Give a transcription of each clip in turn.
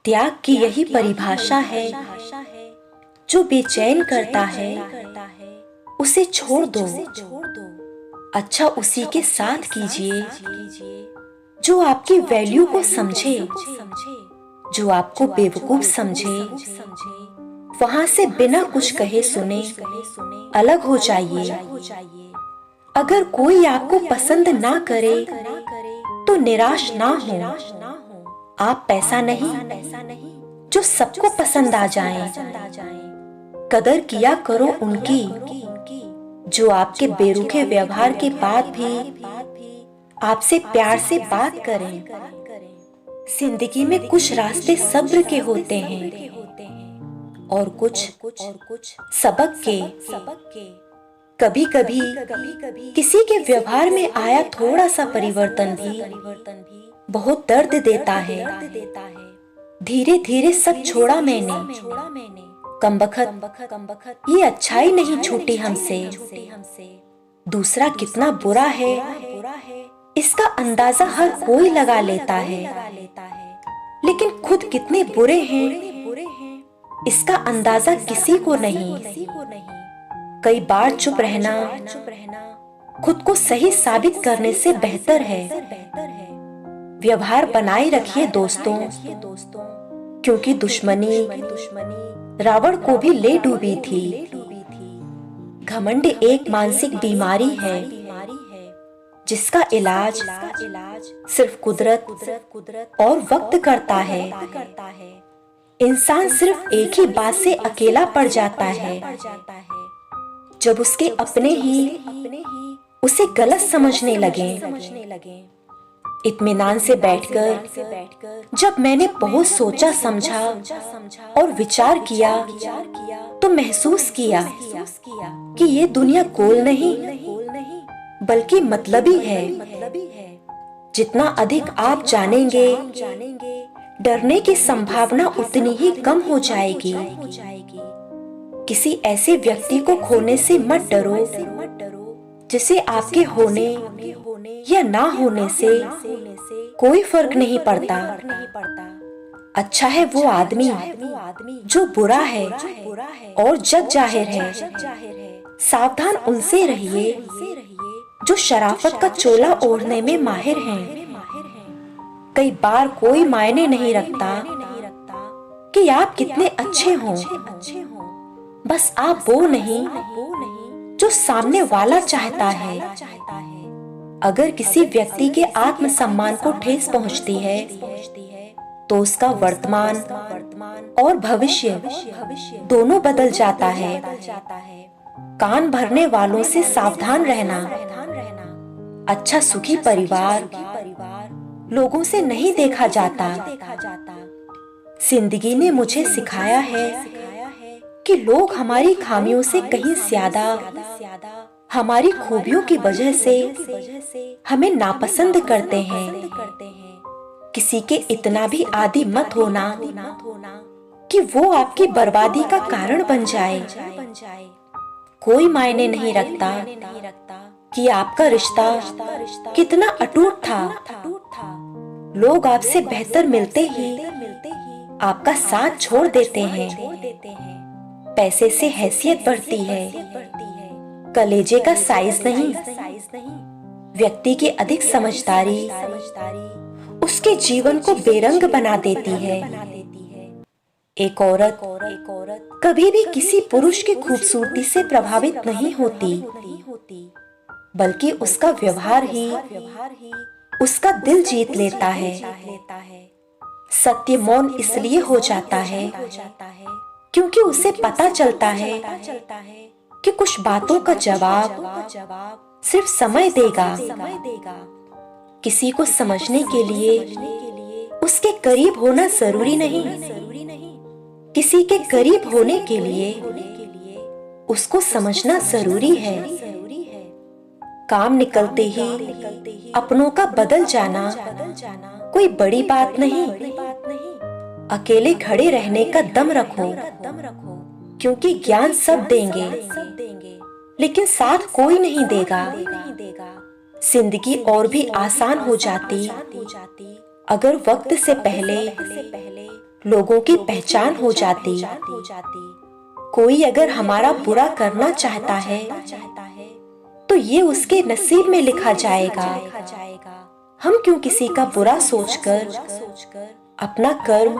त्याग की यही परिभाषा है, जो बेचैन करता है उसे छोड़ दो। अच्छा उसी के साथ कीजिए जो आपकी वैल्यू को समझे। जो आपको बेवकूफ समझे वहां से बिना कुछ कहे सुने अलग हो जाइए। अगर कोई आपको पसंद ना करे तो निराश ना हो। आप पैसा नहीं जो सबको पसंद आ जाए। कदर किया करो उनकी जो आपके बेरुखे व्यवहार के बाद भी आपसे प्यार से बात करें। जिंदगी में कुछ रास्ते सब्र के होते हैं और कुछ सबक के। कभी कभी किसी के व्यवहार में आया थोड़ा सा परिवर्तन भी बहुत दर्द देता है। धीरे धीरे सब छोड़ा मैंने। कमबख्त ये अच्छाई नहीं छूटी हमसे। दूसरा कितना बुरा है इसका अंदाजा हर कोई लगा लेता है, लेकिन खुद कितने बुरे हैं इसका अंदाजा किसी को नहीं। कई बार चुप रहना खुद को सही साबित करने से बेहतर है। व्यवहार बनाए रखिए दोस्तों, क्योंकि दुश्मनी रावण को भी ले डूबी थी। घमंड एक मानसिक बीमारी है जिसका इलाज सिर्फ कुदरत और वक्त करता है। इंसान सिर्फ एक ही बात से अकेला पड़ जाता है, जब उसके अपने ही उसे गलत समझने लगे। इत्मीनान से बैठकर जब मैंने बहुत सोचा समझा और विचार किया तो महसूस किया कि ये दुनिया गोल नहीं बल्कि मतलबी है। जितना अधिक आप जानेंगे डरने की संभावना उतनी ही कम हो जाएगी। किसी ऐसे व्यक्ति को खोने से मत डरो जिसे आपके होने या ना होने से कोई फर्क नहीं पड़ता। अच्छा है वो आदमी जो बुरा है और जग जाहिर है। सावधान उनसे रहिए जो शराफत का चोला ओढ़ने में माहिर हैं। कई बार कोई मायने नहीं रखता कि आप कितने अच्छे हों, बस आप वो नहीं जो सामने वाला चाहता है। अगर किसी व्यक्ति के आत्मसम्मान को ठेस पहुंचती है तो उसका वर्तमान और भविष्य दोनों बदल जाता है। कान भरने वालों से सावधान रहना। अच्छा सुखी परिवार लोगों से नहीं देखा जाता। जिंदगी ने मुझे सिखाया है कि लोग हमारी खामियों से कहीं ज्यादा हमारी खूबियों की वजह से हमें नापसंद करते हैं। किसी के इतना भी आदी मत होना कि वो आपकी बर्बादी का कारण बन जाए। कोई मायने नहीं रखता कि आपका रिश्ता कितना अटूट था। लोग आपसे बेहतर मिलते ही आपका साथ छोड़ देते हैं। पैसे से हैसियत बढ़ती है, कलेजे का साइज नहीं। व्यक्ति की अधिक समझदारी उसके जीवन को बेरंग बना देती है। एक औरत कभी भी किसी पुरुष की खूबसूरती से प्रभावित नहीं होती, बल्कि उसका व्यवहार ही उसका दिल जीत लेता है। सत्य मौन इसलिए हो जाता है क्योंकि उसे पता चलता है कि कुछ बातों का जवाब सिर्फ समय देगा। किसी को समझने के लिए उसके करीब होना जरूरी नहीं, किसी के करीब होने के लिए उसको समझना जरूरी है। काम निकलते ही अपनों का बदल जाना कोई बड़ी बात नहीं। अकेले खड़े रहने का दम रखो, क्योंकि ज्ञान सब देंगे लेकिन साथ कोई नहीं देगा। जिंदगी और भी आसान हो जाती अगर वक्त से पहले लोगों की पहचान हो जाती। कोई अगर हमारा बुरा करना चाहता है तो ये उसके नसीब में लिखा जाएगा। हम क्यों किसी का बुरा सोचकर अपना कर्म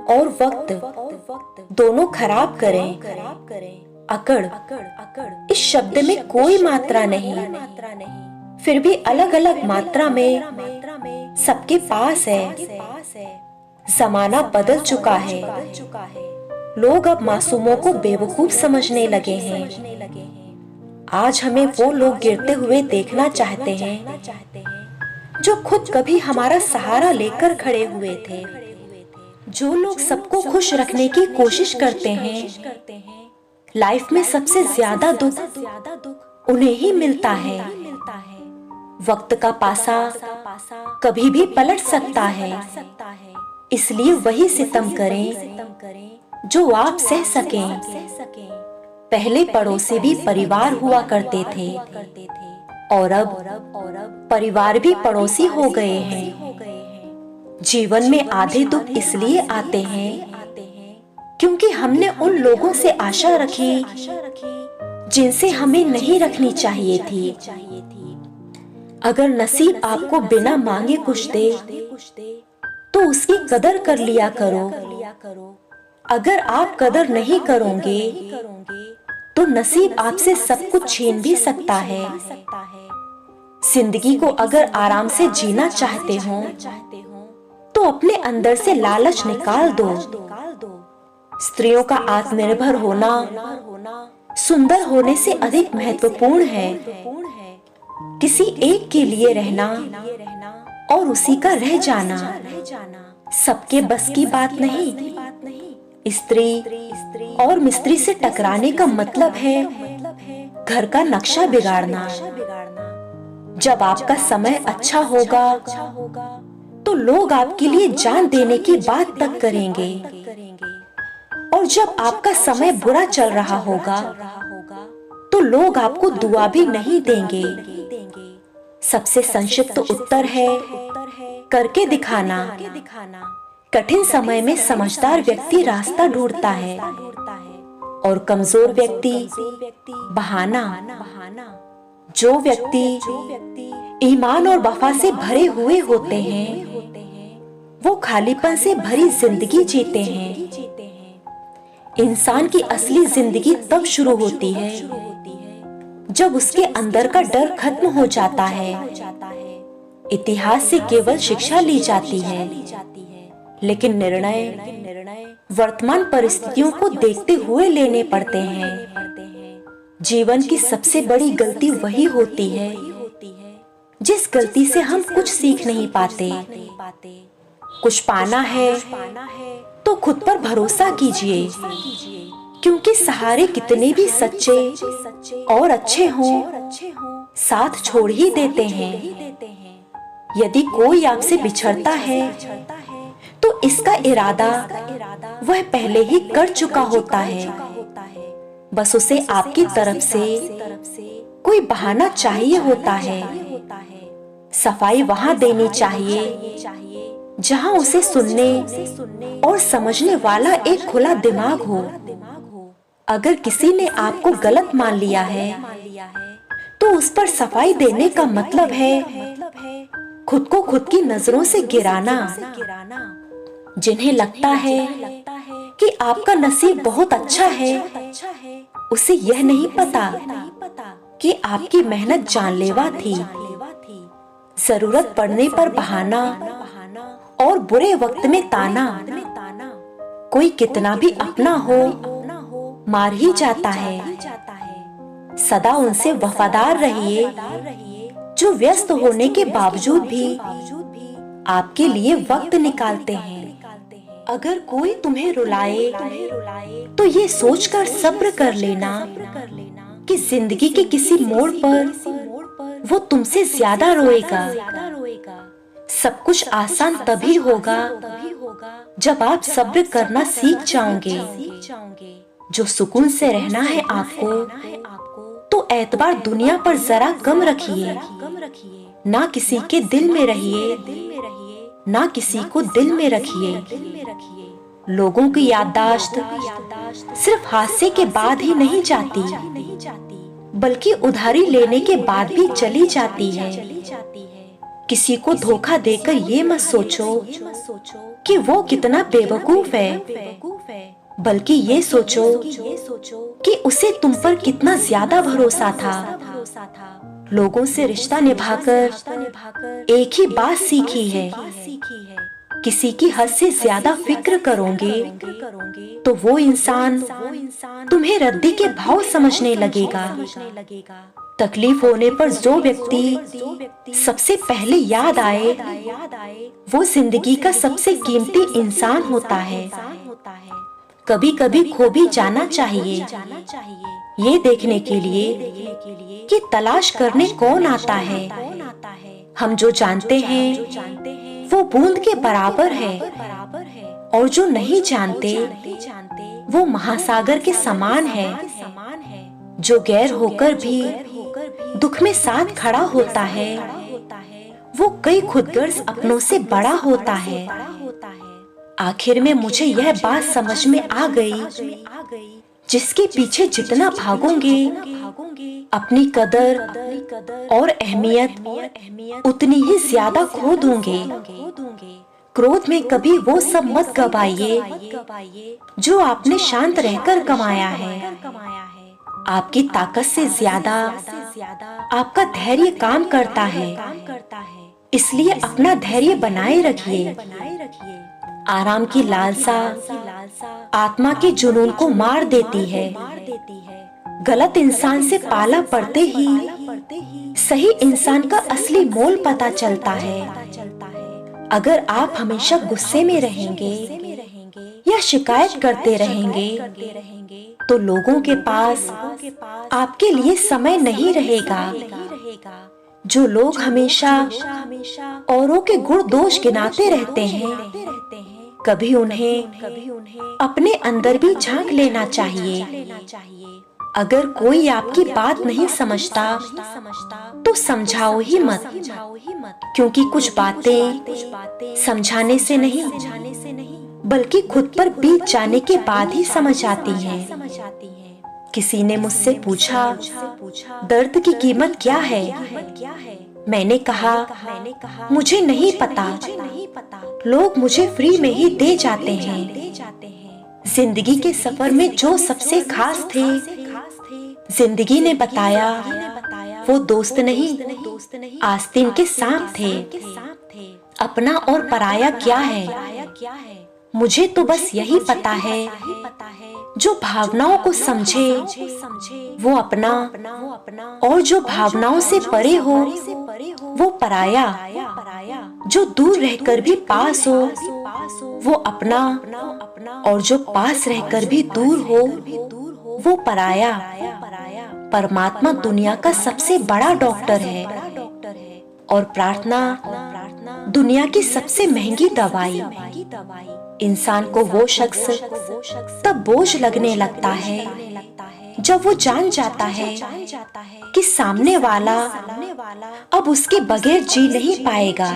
और वक्त दोनों खराब करें। अकड़ इस शब्द में कोई मात्रा नहीं, फिर भी अलग अलग मात्रा में सबके पास है। जमाना बदल चुका है, लोग अब मासूमों को बेवकूफ समझने लगे हैं। आज हमें वो लोग गिरते हुए देखना चाहते हैं जो खुद कभी हमारा सहारा लेकर खड़े हुए थे। जो लोग सबको खुश रखने की कोशिश करते हैं, लाइफ में सबसे ज्यादा दुख उन्हें ही मिलता है। वक्त का पासा कभी भी पलट सकता है, इसलिए वही सितम करें जो आप सह सकें। पहले पड़ोसी भी परिवार हुआ करते थे और अब परिवार भी पड़ोसी हो गए हैं। जीवन में आधे दुख इसलिए आते हैं क्योंकि हमने उन लोगों से आशा रखी जिनसे हमें नहीं रखनी चाहिए थी। अगर नसीब आपको बिना मांगे कुछ दे तो उसकी कदर कर लिया करो। अगर आप कदर नहीं करोगे तो नसीब आपसे सब कुछ छीन भी सकता है। जिंदगी को अगर आराम से जीना चाहते हो तो अपने अंदर से लालच निकाल दो। स्त्रियों का आत्मनिर्भर होना सुंदर होने से अधिक महत्वपूर्ण है। किसी एक के लिए रहना और उसी का रह जाना सबके बस की बात नहीं। स्त्री और मिस्त्री से टकराने का मतलब है घर का नक्शा बिगाड़ना। जब आपका समय अच्छा होगा तो लोग आपके लिए जान देने की बात तक करेंगे, और जब आपका समय बुरा चल रहा होगा तो लोग आपको दुआ भी नहीं देंगे। सबसे संक्षिप्त उत्तर है करके दिखाना। कठिन समय में समझदार व्यक्ति रास्ता ढूंढता है और कमजोर व्यक्ति बहाना। जो व्यक्ति ईमान और वफा से भरे हुए होते हैं वो खालीपन से भरी जिंदगी जीते हैं। इंसान की असली जिंदगी तब शुरू होती है जब उसके अंदर का डर खत्म हो जाता है। इतिहास से केवल शिक्षा ली जाती है, लेकिन निर्णय वर्तमान परिस्थितियों को देखते हुए लेने पड़ते हैं। जीवन की सबसे बड़ी गलती वही होती है जिस गलती से हम कुछ सीख नहीं पाते। कुछ पाना है तो खुद पर भरोसा कीजिए, क्योंकि सहारे कितने भी सच्चे और अच्छे हों साथ छोड़ ही देते हैं। यदि कोई आपसे बिछड़ता है तो इसका इरादा वह पहले ही कर चुका होता है। बस उसे आपकी तरफ से कोई बहाना चाहिए होता है। सफाई वहां देनी चाहिए जहां उसे सुनने और समझने वाला एक खुला दिमाग हो। अगर किसी ने आपको गलत मान लिया है तो उस पर सफाई देने का मतलब है खुद को खुद की नजरों से गिराना। जिन्हें लगता है कि आपका नसीब बहुत अच्छा है, उसे यह नहीं पता कि आपकी मेहनत जानलेवा थी। जरूरत पड़ने पर बहाना और बुरे वक्त में ताना, कोई कितना भी अपना हो मार ही जाता है। सदा उनसे वफादार रहिए जो व्यस्त होने के बावजूद भी आपके लिए वक्त निकालते हैं। अगर कोई तुम्हें रुलाए तो ये सोचकर सब्र कर लेना कि जिंदगी के किसी मोड़ पर वो तुमसे ज्यादा रोएगा। सब कुछ आसान तभी होगा जब आप सब्र करना सीख जाओगे। जो सुकून से रहना है आपको तो एतबार दुनिया पर जरा कम रखिए। ना किसी के दिल में रहिए ना किसी को दिल में रखिए। लोगों की याददाश्त सिर्फ हादसे के बाद ही नहीं जाती, बल्कि उधारी लेने के बाद भी चली जाती है। किसी को धोखा देकर ये मत सोचो कि वो कितना बेवकूफ है, बल्कि ये सोचो कि उसे तुम पर कितना ज्यादा भरोसा था। लोगों से रिश्ता निभाकर एक ही बात सीखी है, किसी की हद से ज्यादा फिक्र करोगे तो वो इंसान तुम्हें रद्दी के भाव समझने लगेगा। तकलीफ होने पर जो व्यक्ति सबसे पहले याद आए वो जिंदगी का सबसे कीमती इंसान होता है। कभी कभी खो भी जाना चाहिए, ये देखने के लिए कि तलाश करने कौन आता है। हम जो जानते हैं वो बूंद के बराबर है, और जो नहीं जानते वो महासागर के समान है। जो गैर होकर भी दुख में साथ खड़ा होता है वो कई खुदगर्ज अपनों से बड़ा होता है। आखिर में मुझे यह बात समझ में आ गई, जिसके पीछे जितना भागोगे अपनी कदर और अहमियत उतनी ही ज्यादा खो दोगे। क्रोध में कभी वो सब मत गवाइए जो आपने शांत रहकर कमाया है। आपकी ताकत से ज्यादा आपका धैर्य काम करता है, इसलिए अपना धैर्य बनाए रखिए। आराम की लालसा आत्मा के जुनून को मार देती है। गलत इंसान से पाला पड़ते ही सही इंसान का असली मोल पता चलता है। अगर आप हमेशा गुस्से में रहेंगे या शिकायत करते रहेंगे तो लोगों के पास आपके लिए समय नहीं रहेगा। जो लोग हमेशा औरों के गुण दोष गिनाते रहते हैं, कभी उन्हें अपने अंदर भी झांक लेना चाहिए। अगर कोई आपकी बात नहीं समझता तो समझाओ ही मत, क्योंकि कुछ बातें समझाने से नहीं बल्कि खुद पर बीत जाने के बाद ही समझ आती हैं। किसी ने मुझसे पूछा दर्द की कीमत क्या है। मैंने कहा मुझे नहीं पता, लोग मुझे फ्री में ही दे जाते हैं। जिंदगी के सफर में जो सबसे खास थे जिंदगी ने बताया वो दोस्त नहीं आस्तीन के सांप थे। अपना और पराया क्या है, मुझे तो बस यही पता है। जो भावनाओं को समझे वो अपना, और जो भावनाओं से परे हो वो पराया। जो दूर रहकर भी पास हो वो अपना, और जो पास रहकर भी दूर हो वो पराया। परमात्मा दुनिया का सबसे बड़ा डॉक्टर है, और प्रार्थना दुनिया की सबसे महंगी दवाई। इंसान को वो शख्स तब बोझ लगने लगता है जब वो जान जाता है कि सामने वाला अब उसके बगैर जी नहीं पाएगा।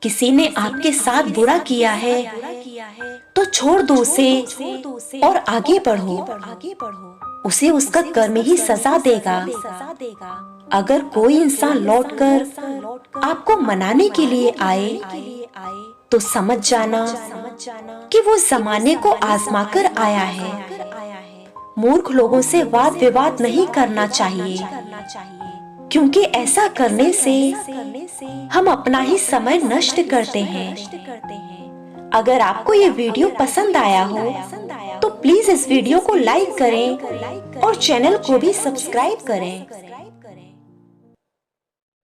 किसी ने आपके साथ बुरा किया है तो छोड़ दो उसे और आगे बढ़ो। उसे उसका कर्म ही सजा देगा। अगर कोई इंसान लौटकर आपको मनाने के लिए आए तो समझ जाना कि वो जमाने को आजमा कर आया है। मूर्ख लोगों से वाद विवाद नहीं करना चाहिए, क्योंकि ऐसा करने से हम अपना ही समय नष्ट करते हैं। अगर आपको ये वीडियो पसंद आया हो तो प्लीज इस वीडियो को लाइक करें और चैनल को भी सब्सक्राइब करें।